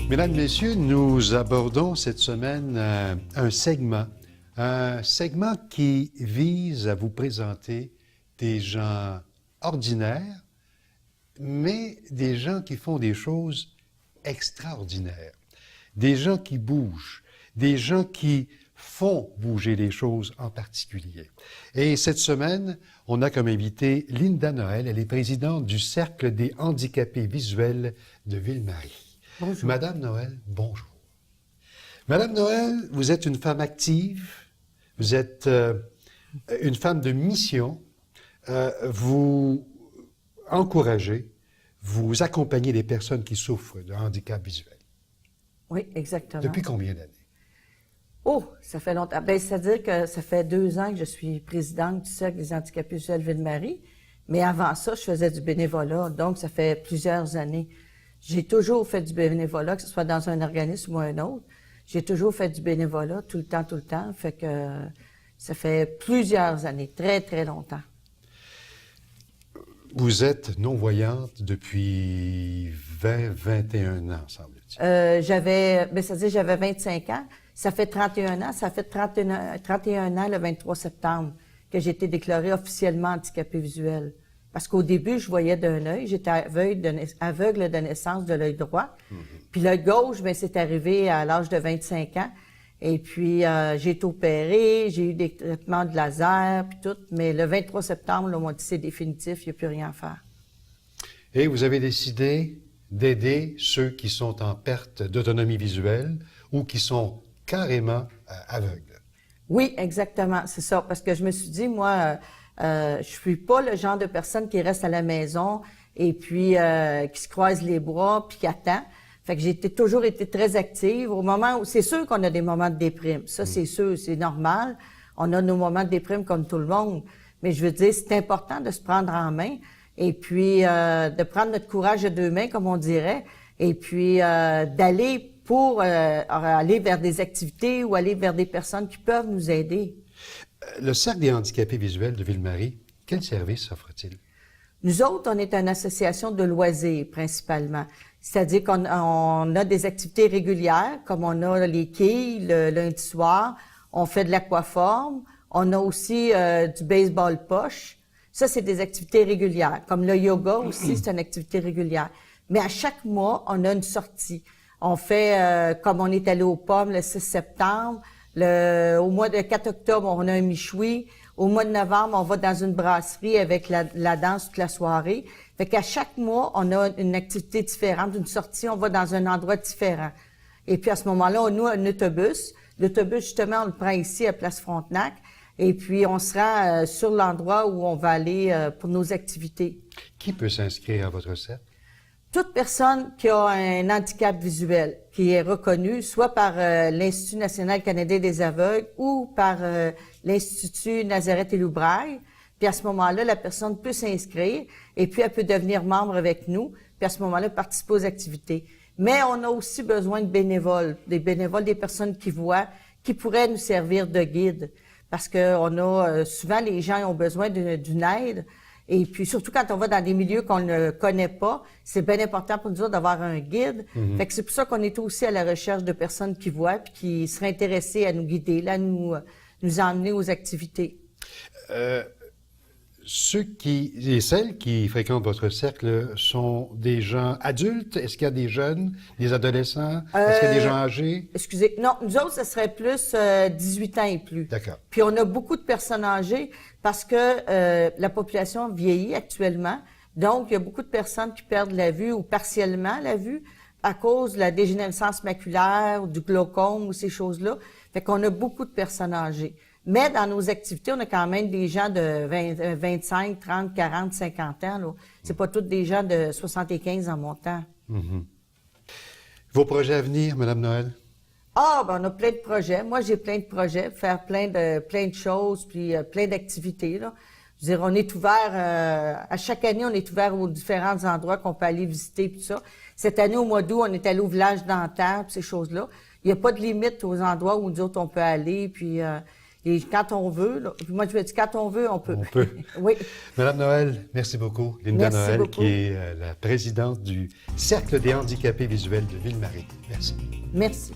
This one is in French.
Mesdames, Messieurs, nous abordons cette semaine un segment qui vise à vous présenter des gens ordinaires, mais des gens qui font des choses extraordinaires, des gens qui bougent, des gens qui font bouger les choses en particulier. Et cette semaine, on a comme invitée Linda Noël, elle est présidente du Cercle des handicapés visuels de Ville-Marie. Bonjour. Madame Noël, bonjour. Madame Noël, vous êtes une femme active, vous êtes une femme de mission, vous encouragez, vous accompagnez les personnes qui souffrent de handicap visuel. Oui, exactement. Depuis combien d'années? Oh, ça fait longtemps. Bien, c'est-à-dire que ça fait 2 ans que je suis présidente du Cercle des handicapés visuels Ville-Marie. Mais avant ça, je faisais du bénévolat. Donc, ça fait plusieurs années. J'ai toujours fait du bénévolat, que ce soit dans un organisme ou un autre. J'ai toujours fait du bénévolat tout le temps. Fait que ça fait plusieurs années, très, très longtemps. Vous êtes non-voyante depuis 21 ans, semble-t-il. C'est-à-dire j'avais 25 ans. Ça fait 31 ans. Ça fait 31 ans le 23 septembre que j'ai été déclarée officiellement handicapée visuelle. Parce qu'au début, je voyais d'un œil. J'étais aveugle de naissance de l'œil droit. Puis l'œil gauche, bien, c'est arrivé à l'âge de 25 ans. Et puis, j'ai été opérée, j'ai eu des traitements de laser, puis tout. Mais le 23 septembre, là, on m'a dit c'est définitif, il n'y a plus rien à faire. Et vous avez décidé d'aider ceux qui sont en perte d'autonomie visuelle ou qui sont carrément aveugles. Oui, exactement, c'est ça. Parce que je me suis dit, moi, je suis pas le genre de personne qui reste à la maison et puis qui se croise les bras puis qui attend. Fait que j'ai toujours été très active. Au moment où, c'est sûr qu'on a des moments de déprime. Ça, c'est sûr, c'est normal. On a nos moments de déprime comme tout le monde. Mais je veux dire, c'est important de se prendre en main et puis de prendre notre courage à 2 mains, comme on dirait, et puis d'aller pour aller vers des activités ou aller vers des personnes qui peuvent nous aider. Le Cercle des handicapés visuels de Ville-Marie, quel service offre-t-il? Nous autres, on est une association de loisirs, principalement. C'est-à-dire qu'on a des activités régulières, comme on a les quilles le lundi soir, on fait de l'aquaforme, on a aussi du baseball poche. Ça, c'est des activités régulières. Comme le yoga aussi, c'est une activité régulière. Mais à chaque mois, on a une sortie. On fait, comme on est allé aux Pommes le 6 septembre, au mois de 4 octobre, on a un michoui. Au mois de novembre, on va dans une brasserie avec la danse toute la soirée. Fait qu'à chaque mois, on a une activité différente, une sortie, on va dans un endroit différent. Et puis à ce moment-là, on a un autobus. L'autobus, justement, on le prend ici à Place Frontenac. Et puis on se rend sur l'endroit où on va aller pour nos activités. Qui peut s'inscrire à votre cercle? Toute personne qui a un handicap visuel, qui est reconnu soit par l'Institut national canadien des aveugles ou par l'Institut Nazareth et Loubraille. Puis à ce moment-là, la personne peut s'inscrire et puis elle peut devenir membre avec nous. Puis à ce moment-là, participer aux activités. Mais on a aussi besoin de bénévoles, des personnes qui voient, qui pourraient nous servir de guide. Parce que on a souvent les gens ont besoin d'une aide. Et puis, surtout quand on va dans des milieux qu'on ne connaît pas, c'est bien important pour nous autres d'avoir un guide. Fait que c'est pour ça qu'on est aussi à la recherche de personnes qui voient puis qui seraient intéressées à nous guider, là, nous emmener aux activités. Ceux et celles qui fréquentent votre cercle sont des gens adultes? Est-ce qu'il y a des jeunes, des adolescents? Est-ce qu'il y a des gens âgés? Excusez, non, nous autres, ça serait plus 18 ans et plus. D'accord. Puis on a beaucoup de personnes âgées parce que la population vieillit actuellement. Donc, il y a beaucoup de personnes qui perdent la vue ou partiellement la vue à cause de la dégénérescence maculaire ou du glaucome ou ces choses-là. Fait qu'on a beaucoup de personnes âgées. Mais dans nos activités, on a quand même des gens de 25, 30, 40, 50 ans. Là. C'est pas tous des gens de 75 en montant. Vos projets à venir, Madame Noël? On a plein de projets. Moi, j'ai plein de projets, faire plein de choses, puis plein d'activités. Là. Je veux dire, on est ouvert, à chaque année, on est ouvert aux différents endroits qu'on peut aller visiter, puis tout ça. Cette année, au mois d'août, on est allé au village d'Anterre, puis ces choses-là. Il n'y a pas de limite aux endroits où nous autres, on peut aller, puis Et quand on veut, là, moi je me dis quand on veut, on peut. On peut. Oui. Madame Noël, merci beaucoup. Linda Merci Noël, beaucoup. qui est la présidente du Cercle des handicapés visuels de Ville-Marie. Merci. Merci.